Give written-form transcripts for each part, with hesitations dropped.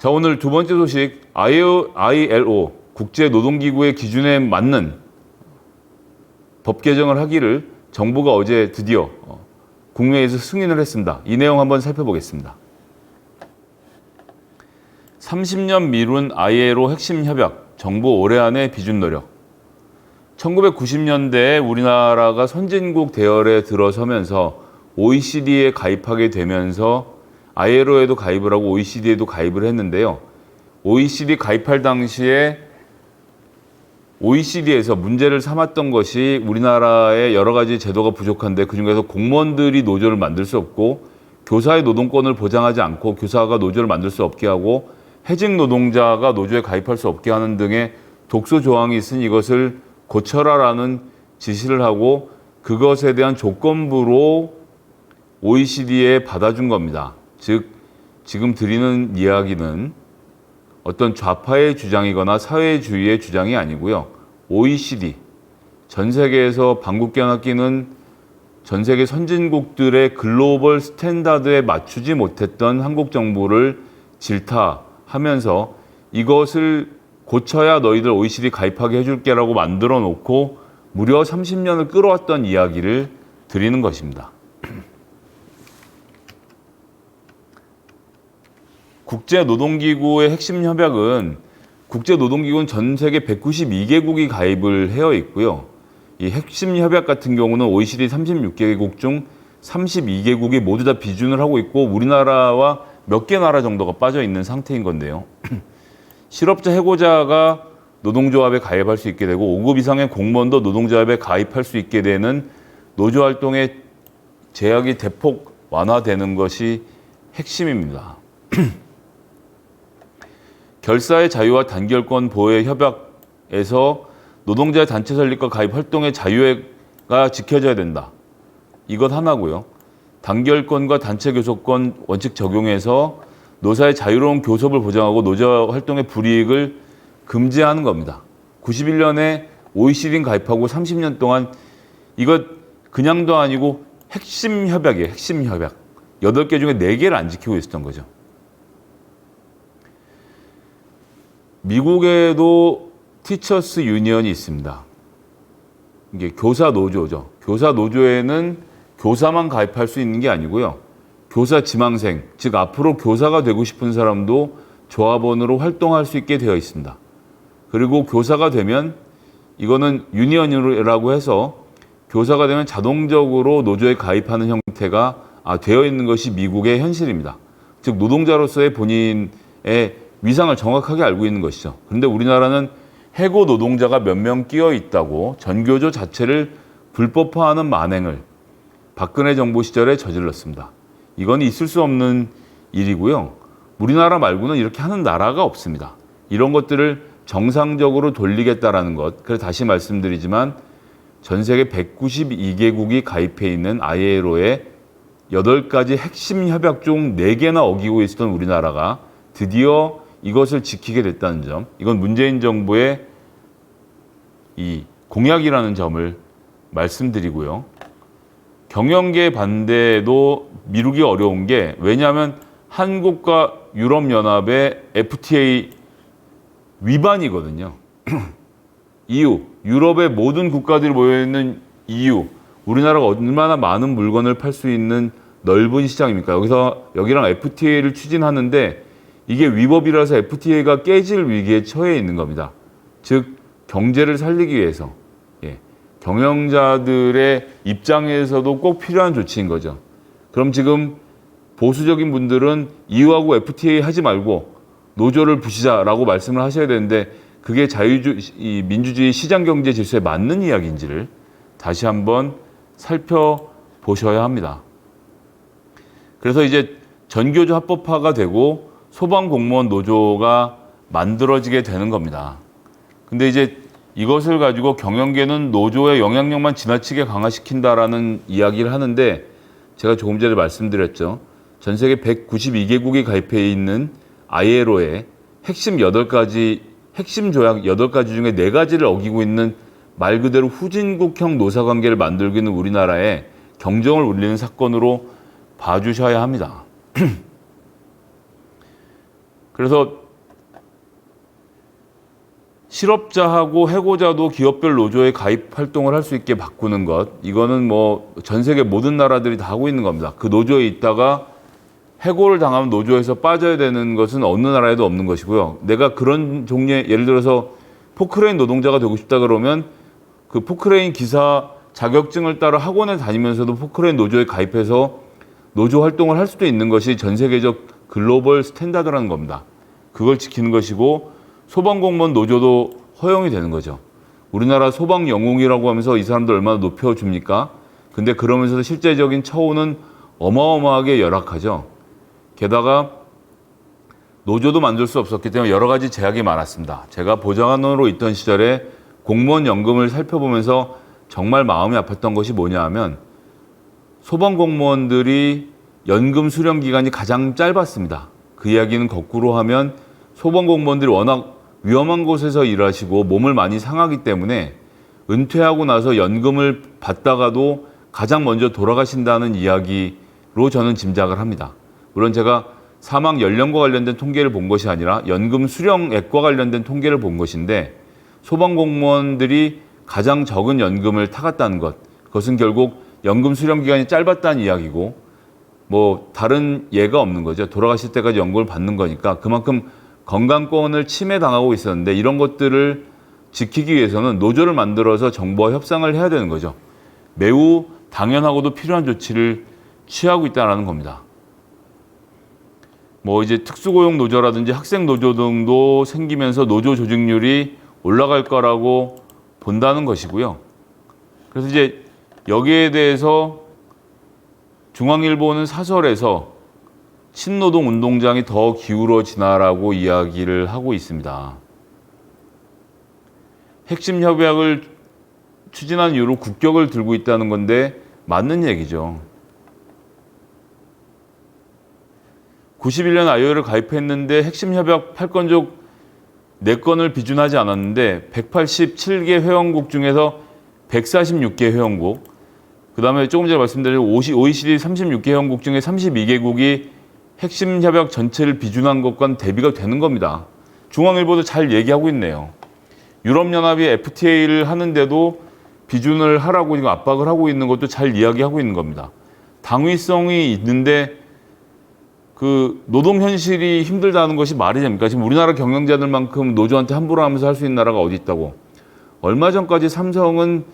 자, 오늘 두 번째 소식, ILO 국제노동기구의 기준에 맞는 법 개정을 하기를 정부가 어제 드디어 국무회의에서 승인을 했습니다. 이 내용 한번 살펴보겠습니다. 30년 미룬 ILO 핵심 협약, 정부 올해 안에 비준 노력. 1990년대에 우리나라가 선진국 대열에 들어서면서 OECD에 가입하게 되면서 ILO에도 가입을 하고 OECD에도 가입을 했는데요. OECD 가입할 당시에 OECD에서 문제를 삼았던 것이 우리나라의 여러 가지 제도가 부족한데 그중에서 공무원들이 노조를 만들 수 없고 교사의 노동권을 보장하지 않고 교사가 노조를 만들 수 없게 하고 해직 노동자가 노조에 가입할 수 없게 하는 등의 독소 조항이 있으니 이것을 고쳐라라는 지시를 하고 그것에 대한 조건부로 OECD에 받아준 겁니다. 즉 지금 드리는 이야기는 어떤 좌파의 주장이거나 사회주의의 주장이 아니고요. OECD, 전 세계에서 방국계나 끼는 전 세계 선진국들의 글로벌 스탠다드에 맞추지 못했던 한국 정부를 질타하면서 이것을 고쳐야 너희들 OECD 가입하게 해줄게라고 만들어 놓고 무려 30년을 끌어왔던 이야기를 드리는 것입니다. 국제노동기구의 핵심 협약은 국제노동기구는 전 세계 192개국이 가입을 해어 있고요. 이 핵심 협약 같은 경우는 OECD 36개국 중 32개국이 모두 다 비준을 하고 있고 우리나라와 몇 개 나라 정도가 빠져 있는 상태인 건데요. 실업자 해고자가 노동조합에 가입할 수 있게 되고 5급 이상의 공무원도 노동조합에 가입할 수 있게 되는 노조활동의 제약이 대폭 완화되는 것이 핵심입니다. 결사의 자유와 단결권 보호의 협약에서 노동자의 단체 설립과 가입 활동의 자유가 지켜져야 된다. 이것 하나고요. 단결권과 단체 교섭권 원칙 적용해서 노사의 자유로운 교섭을 보장하고 노조 활동의 불이익을 금지하는 겁니다. 91년에 OECD 가입하고 30년 동안 이것 그냥도 아니고 핵심 협약이에요. 핵심 협약. 8개 중에 4개를 안 지키고 있었던 거죠. 미국에도 티처스 유니언이 있습니다. 이게 교사 노조죠. 교사 노조에는 교사만 가입할 수 있는 게 아니고요. 교사 지망생, 즉 앞으로 교사가 되고 싶은 사람도 조합원으로 활동할 수 있게 되어 있습니다. 그리고 교사가 되면 이거는 유니언이라고 해서 교사가 되면 자동적으로 노조에 가입하는 형태가 되어 있는 것이 미국의 현실입니다. 즉 노동자로서의 본인의 위상을 정확하게 알고 있는 것이죠. 그런데 우리나라는 해고 노동자가 몇 명 끼어 있다고 전교조 자체를 불법화하는 만행을 박근혜 정부 시절에 저질렀습니다. 이건 있을 수 없는 일이고요. 우리나라 말고는 이렇게 하는 나라가 없습니다. 이런 것들을 정상적으로 돌리겠다라는 것. 그래서 다시 말씀드리지만 전 세계 192개국이 가입해 있는 ILO의 8가지 핵심 협약 중 4개나 어기고 있었던 우리나라가 드디어 이것을 지키게 됐다는 점, 이건 문재인 정부의 이 공약이라는 점을 말씀드리고요. 경영계 반대도 미루기 어려운 게 왜냐하면 한국과 유럽연합의 FTA 위반이거든요. EU, 유럽의 모든 국가들이 모여있는 EU, 우리나라가 얼마나 많은 물건을 팔 수 있는 넓은 시장입니까? 여기랑 FTA를 추진하는데 이게 위법이라서 FTA가 깨질 위기에 처해 있는 겁니다. 즉 경제를 살리기 위해서 경영자들의 입장에서도 꼭 필요한 조치인 거죠. 그럼 지금 보수적인 분들은 EU하고 FTA 하지 말고 노조를 부시자라고 말씀을 하셔야 되는데 그게 민주주의 시장경제 질서에 맞는 이야기인지를 다시 한번 살펴보셔야 합니다. 그래서 이제 전교조 합법화가 되고 소방공무원 노조가 만들어지게 되는 겁니다. 근데 이제 이것을 가지고 경영계는 노조의 영향력만 지나치게 강화시킨다라는 이야기를 하는데 제가 조금 전에 말씀드렸죠. 전 세계 192개국이 가입해 있는 ILO의 핵심 조약 8가지 중에 4가지를 어기고 있는 말 그대로 후진국형 노사관계를 만들고 있는 우리나라에 경종을 울리는 사건으로 봐주셔야 합니다. 그래서 실업자하고 해고자도 기업별 노조에 가입 활동을 할 수 있게 바꾸는 것, 이거는 뭐 전 세계 모든 나라들이 다 하고 있는 겁니다. 그 노조에 있다가 해고를 당하면 노조에서 빠져야 되는 것은 어느 나라에도 없는 것이고요. 내가 그런 종류의, 예를 들어서 포크레인 노동자가 되고 싶다 그러면 그 포크레인 기사 자격증을 따라 학원에 다니면서도 포크레인 노조에 가입해서 노조 활동을 할 수도 있는 것이 전 세계적 글로벌 스탠다드라는 겁니다. 그걸 지키는 것이고, 소방공무원 노조도 허용이 되는 거죠. 우리나라 소방 영웅이라고 하면서 이 사람들 얼마나 높여줍니까? 근데 그러면서도 실제적인 처우는 어마어마하게 열악하죠. 게다가 노조도 만들 수 없었기 때문에 여러 가지 제약이 많았습니다. 제가 보좌관으로 있던 시절에 공무원 연금을 살펴보면서 정말 마음이 아팠던 것이 뭐냐 하면, 소방공무원들이 연금 수령 기간이 가장 짧았습니다. 그 이야기는 거꾸로 하면 소방공무원들이 워낙 위험한 곳에서 일하시고 몸을 많이 상하기 때문에 은퇴하고 나서 연금을 받다가도 가장 먼저 돌아가신다는 이야기로 저는 짐작을 합니다. 물론 제가 사망 연령과 관련된 통계를 본 것이 아니라 연금 수령액과 관련된 통계를 본 것인데, 소방공무원들이 가장 적은 연금을 타갔다는 것, 그것은 결국 연금 수령 기간이 짧았다는 이야기고, 뭐 다른 예가 없는 거죠. 돌아가실 때까지 연금을 받는 거니까 그만큼 건강권을 침해당하고 있었는데, 이런 것들을 지키기 위해서는 노조를 만들어서 정부와 협상을 해야 되는 거죠. 매우 당연하고도 필요한 조치를 취하고 있다는 겁니다. 뭐 이제 특수고용 노조라든지 학생 노조 등도 생기면서 노조 조직률이 올라갈 거라고 본다는 것이고요. 그래서 이제 여기에 대해서 중앙일보는 사설에서 신노동 운동장이 더 기울어지나라고 이야기를 하고 있습니다. 핵심 협약을 추진한 이후로 국격을 들고 있다는 건데 맞는 얘기죠. 91년 ILO에 가입했는데 핵심 협약 8건 중 4건을 비준하지 않았는데 187개 회원국 중에서 146개 회원국, 그 다음에 조금 전에 말씀드린 OECD 36개 회원국 중에 32개국이 핵심 협약 전체를 비준한 것과는 대비가 되는 겁니다. 중앙일보도 잘 얘기하고 있네요. 유럽연합이 FTA를 하는데도 비준을 하라고 지금 압박을 하고 있는 것도 잘 이야기하고 있는 겁니다. 당위성이 있는데 그 노동 현실이 힘들다는 것이 말이 됩니까? 지금 우리나라 경영자들만큼 노조한테 함부로 하면서 할 수 있는 나라가 어디 있다고. 얼마 전까지 삼성은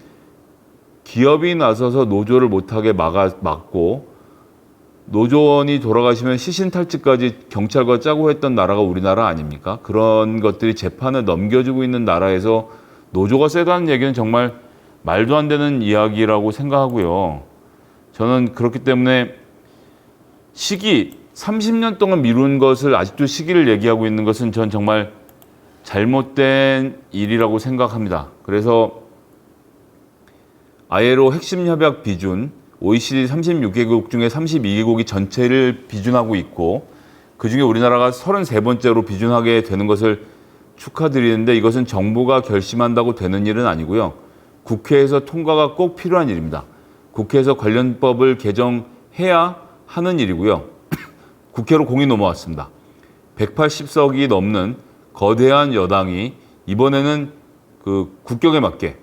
기업이 나서서 노조를 못하게 막고, 노조원이 돌아가시면 시신탈취까지 경찰과 짜고 했던 나라가 우리나라 아닙니까? 그런 것들이 재판을 넘겨주고 있는 나라에서 노조가 세다는 얘기는 정말 말도 안 되는 이야기라고 생각하고요. 저는 그렇기 때문에 30년 동안 미룬 것을 아직도 시기를 얘기하고 있는 것은 전 정말 잘못된 일이라고 생각합니다. 그래서 ILO 핵심 협약 비준, OECD 36개국 중에 32개국이 전체를 비준하고 있고, 그중에 우리나라가 33번째로 비준하게 되는 것을 축하드리는데, 이것은 정부가 결심한다고 되는 일은 아니고요. 국회에서 통과가 꼭 필요한 일입니다. 국회에서 관련 법을 개정해야 하는 일이고요. 국회로 공이 넘어왔습니다. 180석이 넘는 거대한 여당이 이번에는 그 국격에 맞게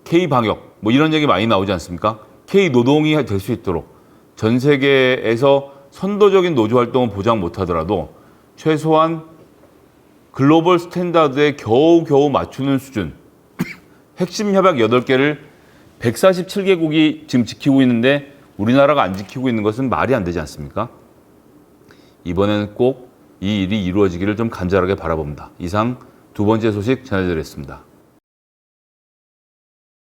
K방역, 뭐 이런 얘기 많이 나오지 않습니까? K노동이 될 수 있도록 전 세계에서 선도적인 노조 활동은 보장 못하더라도 최소한 글로벌 스탠다드에 겨우겨우 맞추는 수준, 핵심 협약 8개를 147개국이 지금 지키고 있는데 우리나라가 안 지키고 있는 것은 말이 안 되지 않습니까? 이번에는 꼭 이 일이 이루어지기를 좀 간절하게 바라봅니다. 이상 2번째 소식 전해드렸습니다.